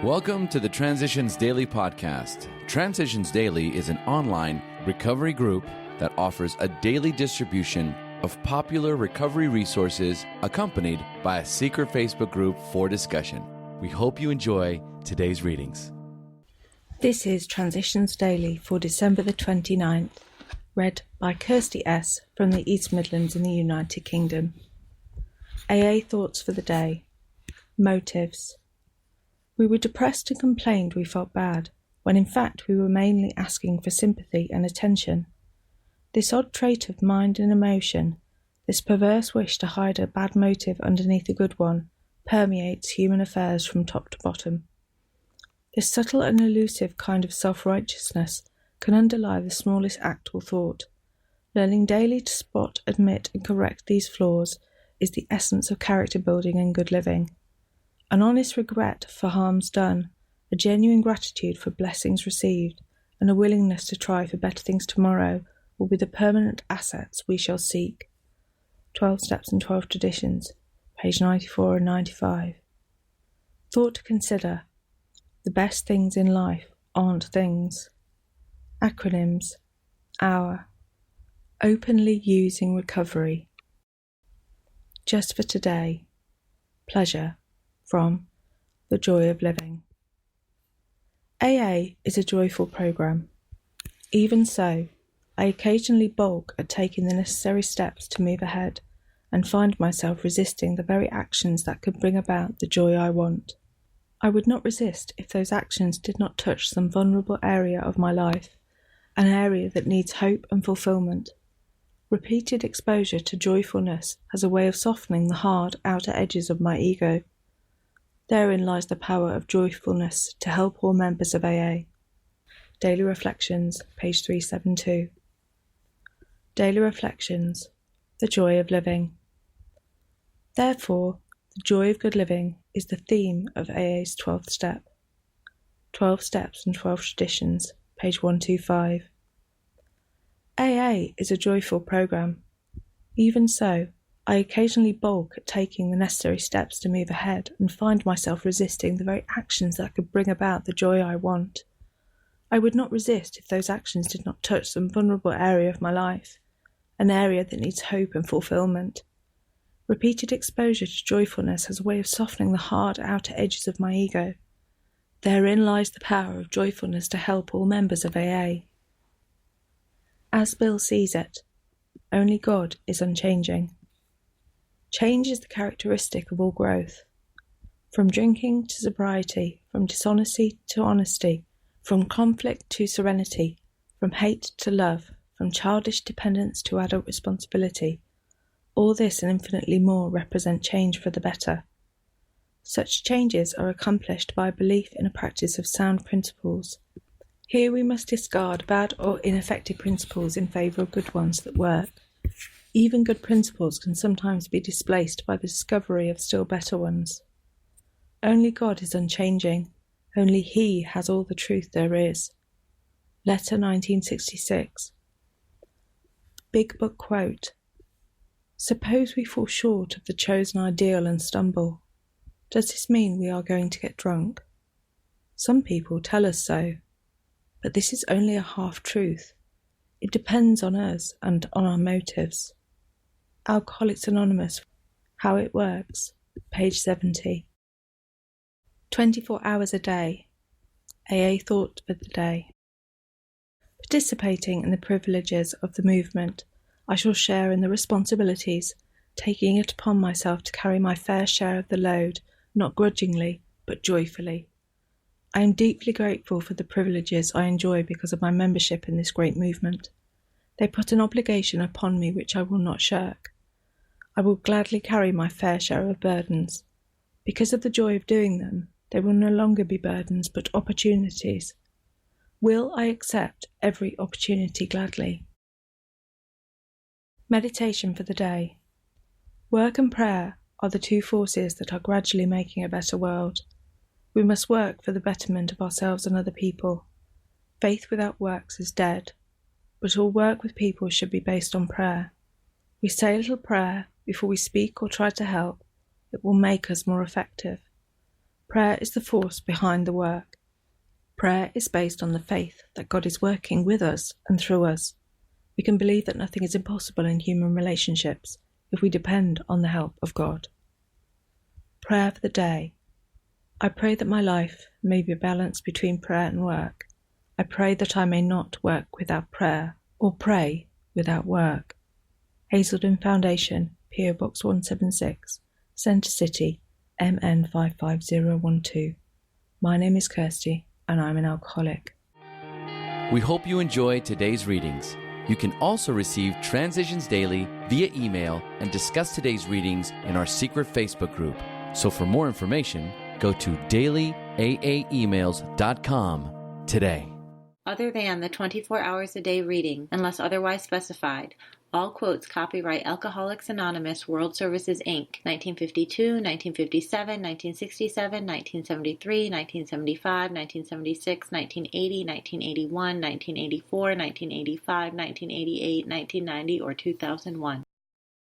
Welcome to the Transitions Daily podcast. Transitions Daily is an online recovery group that offers a daily distribution of popular recovery resources accompanied by a secret Facebook group for discussion. We hope you enjoy today's readings. This is Transitions Daily for December the 29th, read by Kirsty S. from the East Midlands in the United Kingdom. AA Thoughts for the Day. Motives. We were depressed and complained we felt bad, when in fact we were mainly asking for sympathy and attention. This odd trait of mind and emotion, this perverse wish to hide a bad motive underneath a good one, permeates human affairs from top to bottom. This subtle and elusive kind of self-righteousness can underlie the smallest act or thought. Learning daily to spot, admit and correct these flaws is the essence of character building and good living. An honest regret for harms done, a genuine gratitude for blessings received, and a willingness to try for better things tomorrow will be the permanent assets we shall seek. 12 Steps and 12 Traditions, page 94 and 95. Thought to consider. The best things in life aren't things. Acronyms. Hour. Openly using recovery. Just for today. Pleasure. From The Joy of Living. AA is a joyful program. Even so, I occasionally balk at taking the necessary steps to move ahead and find myself resisting the very actions that could bring about the joy I want. I would not resist if those actions did not touch some vulnerable area of my life, an area that needs hope and fulfillment. Repeated exposure to joyfulness has a way of softening the hard outer edges of my ego. Therein lies the power of joyfulness to help all members of AA. Daily Reflections, page 372. Daily Reflections, the Joy of Living. Therefore, the joy of good living is the theme of AA's 12th step. 12 Steps and 12 Traditions, page 125. AA is a joyful program. Even so, I occasionally balk at taking the necessary steps to move ahead and find myself resisting the very actions that could bring about the joy I want. I would not resist if those actions did not touch some vulnerable area of my life, an area that needs hope and fulfillment. Repeated exposure to joyfulness has a way of softening the hard outer edges of my ego. Therein lies the power of joyfulness to help all members of AA. As Bill sees it, only God is unchanging. Change is the characteristic of all growth. From drinking to sobriety, from dishonesty to honesty, from conflict to serenity, from hate to love, from childish dependence to adult responsibility, all this and infinitely more represent change for the better. Such changes are accomplished by a belief in a practice of sound principles. Here we must discard bad or ineffective principles in favour of good ones that work. Even good principles can sometimes be displaced by the discovery of still better ones. Only God is unchanging. Only He has all the truth there is. Letter 1966. Big Book Quote. Suppose we fall short of the chosen ideal and stumble. Does this mean we are going to get drunk? Some people tell us so, but this is only a half-truth. It depends on us and on our motives. Alcoholics Anonymous, How It Works, page 70. 24 hours a day. AA Thought for the Day. Participating in the privileges of the movement, I shall share in the responsibilities, taking it upon myself to carry my fair share of the load, not grudgingly, but joyfully. I am deeply grateful for the privileges I enjoy because of my membership in this great movement. They put an obligation upon me which I will not shirk. I will gladly carry my fair share of burdens. Because of the joy of doing them, they will no longer be burdens but opportunities. Will I accept every opportunity gladly? Meditation for the day. Work and prayer are the two forces that are gradually making a better world. We must work for the betterment of ourselves and other people. Faith without works is dead, but all work with people should be based on prayer. We say a little prayer before we speak or try to help, it will make us more effective. Prayer is the force behind the work. Prayer is based on the faith that God is working with us and through us. We can believe that nothing is impossible in human relationships if we depend on the help of God. Prayer for the day. I pray that my life may be a balance between prayer and work. I pray that I may not work without prayer or pray without work. Hazelden Foundation, PO Box 176, Centre City, MN 55012. My name is Kirsty and I'm an alcoholic. We hope you enjoyed today's readings. You can also receive Transitions Daily via email and discuss today's readings in our secret Facebook group. So for more information, go to dailyaaemails.com today. Other than the 24 hours a day reading, unless otherwise specified, all quotes copyright Alcoholics Anonymous World Services, Inc., 1952, 1957, 1967, 1973, 1975, 1976, 1980, 1981, 1984, 1985, 1988, 1990, or 2001.